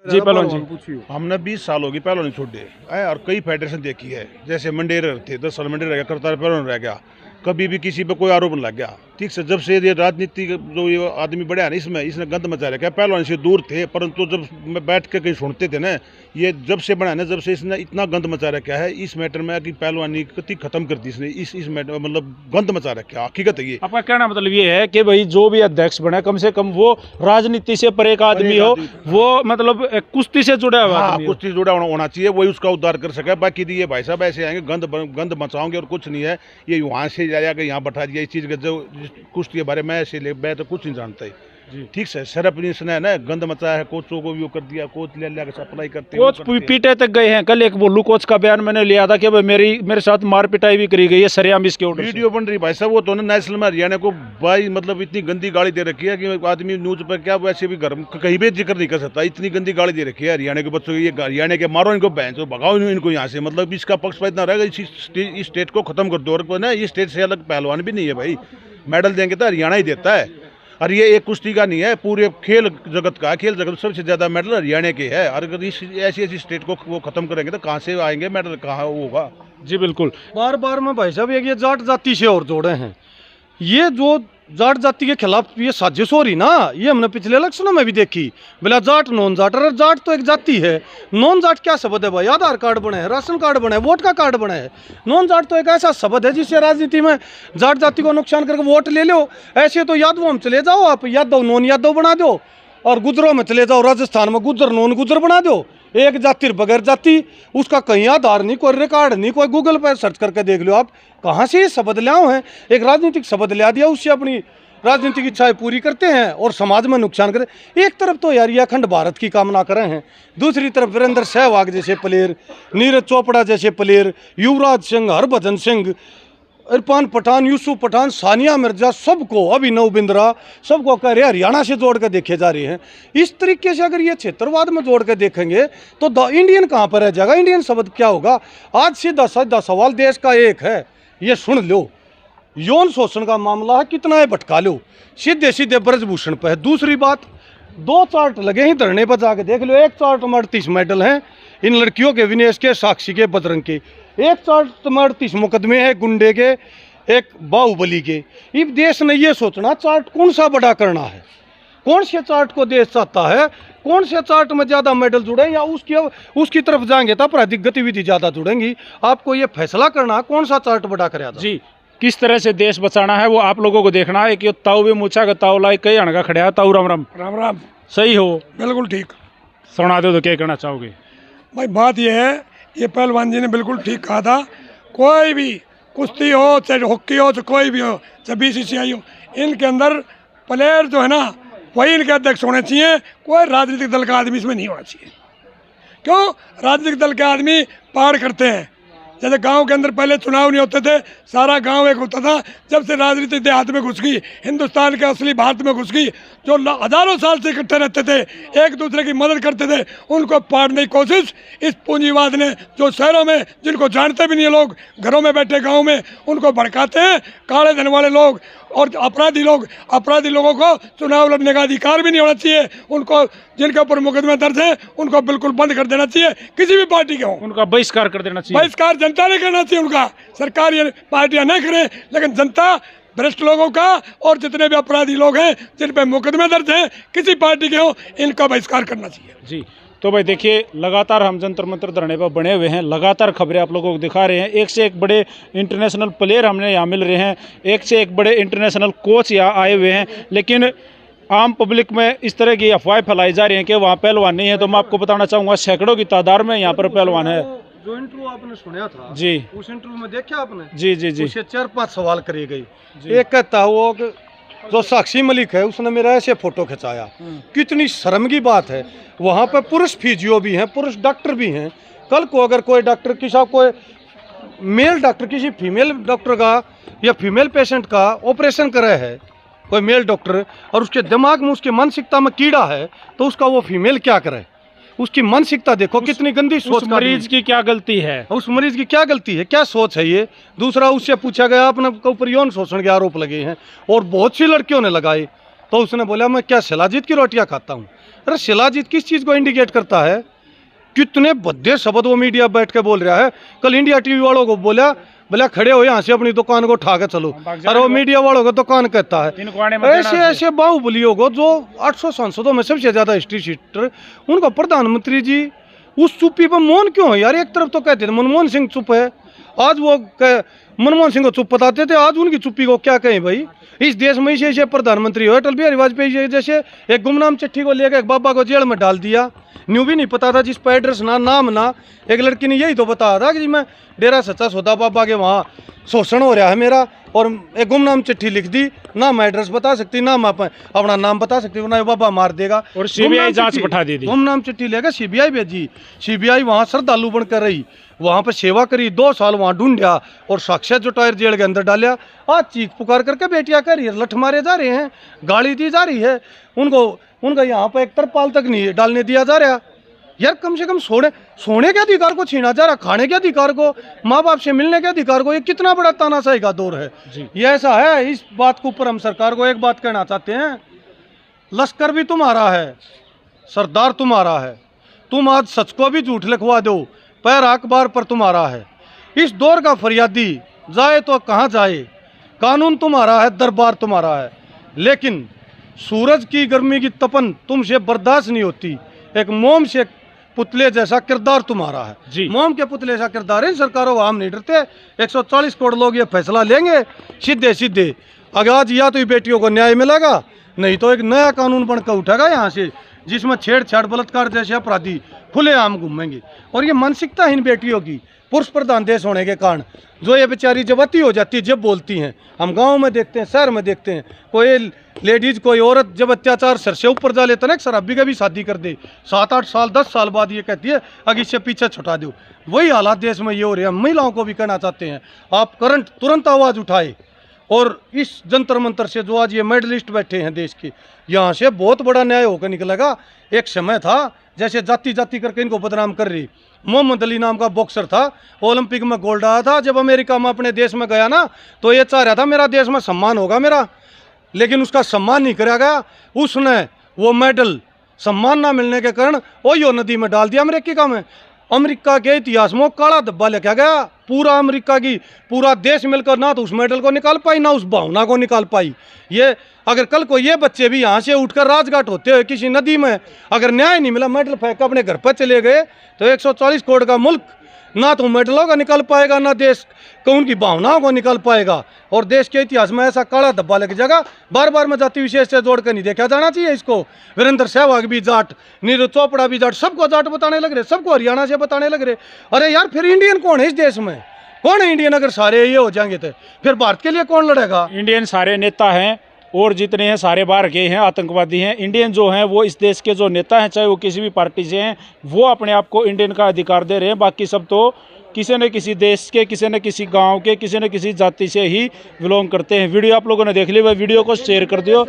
जी पहलवान जी, हमने 20 साल होगी पहलवानी छोड़े है और कई फेडरेशन देखी है। जैसे मंडेर थे 10 साल मंडेर रह गया, करतार पहलवान रह गया, कभी भी किसी पे कोई आरोप नहीं लग गया। ठीक से जब से ये राजनीति जो ये आदमी बढ़िया है इसमें इसने गंद मचा रखा है। पहलवान से दूर थे परंतु जब मैं बैठ के कहीं सुनते थे ना, ये जब से बना ना जब से इसने इतना गंद मचा रखा है इस मैटर में कि पहलवानी कति खत्म कर दी इसने। इस मैटर मतलब गंद मचा रखा है, हकीकत है ये। आपका कहना मतलब ये है कि भाई जो भी अध्यक्ष बने कम से कम वो राजनीति से परे का आदमी हो, वो मतलब कुश्ती से जुड़ा हुआ आदमी हो। कुश्ती से जुड़ा होना चाहिए, वही उसका उद्धार कर सके। बाकी ये भाई साहब ऐसे आएंगे गंद मचाओगे और कुछ नहीं है। ये वहाँ से जाया कि यहाँ बैठा दिया इस चीज़ के जो कुश्ती के बारे में ऐसे मैं तो कुछ नहीं जानता ही। ठीक से सर अपनी इसने ना गंद मचाया है, कोचों को भी वो कर दिया, कोच ले लिया सप्लाई करते कोच पीटे तक गए हैं। कल एक बोलू कोच का बयान मैंने लिया था कि भाई मेरे साथ मार पिटाई भी करी गई है सरेआम इसके ऑर्डर। वीडियो बन रही भाई साहब, वो तो नेशनल में हरियाणा को भाई मतलब इतनी गंदी गाली दे रखी है कि आदमी न्यूज पर क्या वैसे भी घर कहीं भी जिक्र नहीं कर सकता। इतनी गंदी गाली दे रखी है हरियाणा के बच्चों की। ये हरियाणा के मारो इनको बहन चो भगाओ इनको यहाँ से। मतलब इसका पक्ष इतना रहेगा इस स्टेट को खत्म कर दो। और ना ये स्टेट से अलग पहलवान भी नहीं है भाई, मेडल देंगे तो हरियाणा ही देता है। और ये एक कुश्ती का नहीं है, पूरे खेल जगत का। खेल जगत सबसे ज्यादा मेडल हरियाणा के है। और अगर ऐसी स्टेट को वो खत्म करेंगे तो कहाँ से आएंगे मेडल, कहाँ होगा। जी बिल्कुल। बार बार में भाई साहब एक ये जाट जाति से और जोड़े हैं। ये जो जाट जाति के खिलाफ ये साजिश हो रही ना, ये हमने पिछले इलेक्शनों में भी देखी। बोला जाट नॉन जाट, अरे जाट तो एक जाति है, नॉन जाट क्या शब्द है भाई? आधार कार्ड बने है, राशन कार्ड बने है, वोट का कार्ड बने है। नॉन जाट तो एक ऐसा शब्द है जिससे राजनीति में जाट जाति को नुकसान करके वोट ले लो। ऐसे तो यादवों में चले जाओ आप, यादव नॉन यादव बना दो, और गुजरों में चले जाओ राजस्थान में गुजर नॉन गुजर बना दो। एक जाति बगैर जाति, उसका कहीं आधार नहीं, कोई रिकॉर्ड नहीं, कोई गूगल पर सर्च करके देख लो आप कहाँ से ये शब्द लाओ हैं। एक राजनीतिक शब्द लिया दिया, उससे अपनी राजनीतिक इच्छाएं पूरी करते हैं और समाज में नुकसान करते। एक तरफ तो यार ये अखंड भारत की कामना कर रहे हैं, दूसरी तरफ वीरेंद्र सहवाग जैसे प्लेयर, नीरज चोपड़ा जैसे प्लेयर, युवराज सिंह, हरभजन सिंह, इरफान पठान, यूसुफ पठान, सानिया मिर्जा, सबको, अभिनव बिंद्रा, सबको कह रहे हरियाणा से जोड़ कर देखे जा रहे हैं। इस तरीके से अगर ये क्षेत्रवाद में जोड़ कर देखेंगे तो द इंडियन कहाँ पर रह जाएगा? इंडियन शब्द क्या होगा? आज सीधा साधा सवाल देश का एक है, ये सुन लो। यौन शोषण का मामला है, कितना है भटका लो, सीधे सीधे ब्रजभूषण पर है। दूसरी बात, 2 चार्ट लगे ही धरने पर जाके देख लो। एक चार्ट में 38 मेडल हैं इन लड़कियों के, विनेश के, साक्षी के, बजरंग के। एक चार्ट में 38 मुकदमे हैं गुंडे के, एक बाहुबली के। इस देश ने ये सोचना चार्ट कौन सा बड़ा करना है, कौन से चार्ट को देश चाहता है, कौन से चार्ट में ज़्यादा मेडल जुड़े या उसकी तरफ जाएंगे तो आपराधिक गतिविधि ज़्यादा जुड़ेंगी। आपको ये फैसला करना है कौन सा चार्ट बड़ा करेगा। जी, किस तरह से देश बचाना है वो आप लोगों को देखना है। कि ताऊ भी मूछा का ताऊ लाई कई अणगा खड़ा है। ताऊ राम राम। राम राम। सही हो? बिल्कुल ठीक। सुना दो तो क्या कहना चाहोगे? भाई बात यह है, ये पहलवान जी ने बिल्कुल ठीक कहा था। कोई भी कुश्ती हो, चाहे हॉकी हो, चाहे कोई भी हो, चाहे BCCI हो, इनके अंदर प्लेयर जो है ना वही इनके अध्यक्ष होने चाहिए। कोई राजनीतिक दल का आदमी इसमें नहीं होना चाहिए। क्यों? राजनीतिक दल के आदमी पार करते हैं। जैसे गांव के अंदर पहले चुनाव नहीं होते थे, सारा गांव एक होता था। जब से राजनीति देहात में घुस गई, हिंदुस्तान के असली भारत में घुस गई, जो हजारों साल से इकट्ठे रहते थे, एक दूसरे की मदद करते थे, उनको पाड़ने की कोशिश इस पूंजीवाद ने, जो शहरों में जिनको जानते भी नहीं है लोग, घरों में बैठे गाँव में उनको भड़काते हैं। काले धन वाले लोग और अपराधी लोगों को चुनाव लड़ने का अधिकार भी नहीं होना चाहिए। उनको जिनके ऊपर मुकदमे दर्ज है उनको बिल्कुल बंद कर देना चाहिए, किसी भी पार्टी के हो। उनका बहिष्कार कर देना चाहिए। बहिष्कार जनता ने करना चाहिए उनका, सरकार ये पार्टियां नहीं करें, लेकिन जनता भ्रष्ट लोगों का और जितने भी अपराधी लोग हैं जिन पे मुकदमे दर्ज हैं, किसी पार्टी के हो, इनका बहिष्कार करना चाहिए। जी तो भाई देखिए, लगातार हम जंतर मंतर धरने पर बने हुए हैं, लगातार खबरें आप लोगों को दिखा रहे हैं। एक से एक बड़े इंटरनेशनल प्लेयर हमने यहाँ मिल रहे हैं, एक से एक बड़े इंटरनेशनल कोच यहाँ आए हुए हैं। लेकिन आम पब्लिक में इस तरह की अफवाहें फैलाई जा रही हैं कि वहाँ पहलवान नहीं है। तो मैं आपको बताना चाहूँगा सैकड़ों की तादाद में यहाँ पर पहलवान है। जो इंटरव्यू आपने सुना था जी, उस इंटरव्यू में देखा आपने? जी जी जी। उससे 4-5 सवाल करे गए। एक कहता वो कि जो साक्षी मलिक है उसने मेरा ऐसे फोटो खिंचाया। कितनी शर्म की बात है। वहाँ पे पुरुष फिजियो भी हैं, पुरुष डॉक्टर भी हैं। कल को अगर कोई डॉक्टर कोई मेल डॉक्टर किसी फीमेल डॉक्टर का या फीमेल पेशेंट का ऑपरेशन करे है, कोई मेल डॉक्टर, और उसके दिमाग में, उसके मानसिकता में कीड़ा है, तो उसका वो फीमेल क्या करे? उसकी मानसिकता देखो कितनी गंदी सोच। मरीज की क्या गलती है? उस मरीज की क्या गलती है, क्या सोच है ये? दूसरा, उससे पूछा गया अपने ऊपर यौन शोषण के आरोप लगे हैं और बहुत सी लड़कियों ने लगाए, तो उसने बोला मैं क्या शिलाजीत की रोटियां खाता हूँ? अरे शिलाजीत किस चीज़ को इंडिकेट करता है? कितने भद्दे शब्द वो मीडिया बैठ के बोल रहा है। कल इंडिया टीवी वालों को बोला खड़े हो यहाँ से अपनी दुकान को उठा के चलो, और वो मीडिया वालों को दुकान कहता है। ऐसे बाहुबलियों को जो 800 सांसदों में सबसे ज्यादा हिस्ट्री शीटर, उनका प्रधानमंत्री जी उस चुप्पी पर मौन क्यों है यार? एक तरफ तो कहते थे मनमोहन सिंह चुप है, आज वो मनमोहन सिंह को चुप बताते थे, आज उनकी चुप्पी को क्या कहें भाई? इस देश में ऐसे प्रधानमंत्री हो, अटल बिहारी वाजपेयी जैसे एक गुमनाम चिट्ठी को लेकर एक बाबा को जेल में डाल दिया, न्यू भी नहीं पता था, जिस पर एड्रेस ना नाम ना, एक लड़की ने यही तो बताया था कि जी मैं डेरा सच्चा सौदा बाबा के वहाँ शोषण हो रहा है मेरा, और एक गुमनाम चिट्ठी लिख दी, ना मैं एड्रेस बता सकती, ना मैं अपना नाम बता सकती, वरना बाबा मार देगा। और सीबीआई जांच बैठा दी थी, गुमनाम चिट्ठी लेकर सीबीआई भेजी, सीबीआई वहाँ श्रद्धालु बनकर रही, वहाँ पर सेवा करी, 2 साल वहाँ ढूंढा और साक्षात जुटायर जेल के अंदर डालिया। आज चीख पुकार करके बेटियाँ कर रही है, लठ मारे जा रहे हैं, गाली दी जा रही है उनका यहाँ पर एक तरपाल तक नहीं डालने दिया जा रहा यार। कम से कम सोने के अधिकार को छीना जा रहा, खाने के अधिकार को, माँ बाप से मिलने के अधिकार को। ये कितना बड़ा तानाशाही का दौर है ये। ऐसा है, इस बात के ऊपर हम सरकार को एक बात कहना चाहते हैं, लश्कर भी तुम्हारा है, सरदार तुम्हारा है, तुम आज सच को भी झूठ लिखवा दो, पैर अखबार पर तुम्हारा है। इस दौर का फरियादी जाए तो कहाँ जाए, कानून तुम्हारा है, दरबार तुम्हारा है, लेकिन सूरज की गर्मी की तपन तुमसे बर्दाश्त नहीं होती। एक मोम से पुतले जैसा किरदार तुम्हारा है, मोम के पुतले जैसा किरदार है। सरकारों हम नहीं डरते, 140 करोड़ लोग ये फैसला लेंगे सीधे सीधे। अगर आज या तो ये बेटियों को न्याय मिलेगा, नहीं तो एक नया कानून बनकर उठेगा यहाँ से, जिसमें छेड़छाड़ बलात्कार जैसे अपराधी खुलेआम घूमेंगे। और ये मानसिकता है इन बेटियों की, पुरुष प्रधान देश होने के कारण, जो ये बेचारी जब अति हो जाती है, जब बोलती हैं, हम गांव में देखते हैं, शहर में देखते हैं, कोई लेडीज कोई औरत जब अत्याचार सर से ऊपर जा लेता ना, शराबी का भी शादी कर दे, 7-8 साल 10 साल बाद ये कहती है अगर इससे पीछे छुटा दो। वही हालात देश में ये हो रहे हैं। महिलाओं को भी कहना चाहते हैं, आप तुरंत आवाज़ उठाए, और इस जंतर मंतर से जो आज ये मेडलिस्ट बैठे हैं देश के, यहाँ से बहुत बड़ा न्याय होकर निकलेगा। एक समय था जैसे जाति जाति करके इनको बदनाम कर रही, मोहम्मद अली नाम का बॉक्सर था, ओलंपिक में गोल्ड आया था, जब अमेरिका में अपने देश में गया ना, तो ये चाह रहा था मेरा देश में सम्मान होगा मेरा, लेकिन उसका सम्मान नहीं करा गया। उसने वो मेडल सम्मान ना मिलने के कारण ओयो नदी में डाल दिया अमेरिका में। अमेरिका के इतिहास में काला धब्बा लेके गया। पूरा देश मिलकर ना तो उस मेडल को निकाल पाई, ना उस भावना को निकाल पाई। ये अगर कल को ये बच्चे भी यहाँ से उठकर राजघाट होते हुए किसी नदी में अगर न्याय नहीं मिला, मेडल फेंक अपने घर पर चले गए, तो 140 करोड़ का मुल्क ना तो मेडलों का निकाल पाएगा, ना देश को उनकी भावनाओं को निकाल पाएगा। और देश के इतिहास में ऐसा काला धब्बा लग जाएगा। बार बार में जाति विशेष से जोड़ कर नहीं देखा जाना चाहिए इसको। वीरेंद्र सहवाग भी जाट, नीरज चोपड़ा भी जाट, सबको जाट बताने लग रहे, सबको हरियाणा से बताने लग रहे। अरे यार, फिर इंडियन कौन है इस देश में? कौन है इंडियन? अगर सारे ये हो जाएंगे तो फिर भारत के लिए कौन लड़ेगा? इंडियन सारे नेता हैं और जितने हैं सारे बाहर के हैं, आतंकवादी हैं। इंडियन जो हैं वो इस देश के जो नेता हैं, चाहे वो किसी भी पार्टी से हैं, वो अपने आप को इंडियन का अधिकार दे रहे हैं। बाकी सब तो किसी न किसी देश के, किसी न किसी गांव के, किसी न किसी जाति से ही बिलोंग करते हैं। वीडियो आप लोगों ने देख ली, वह वीडियो को शेयर कर दियो।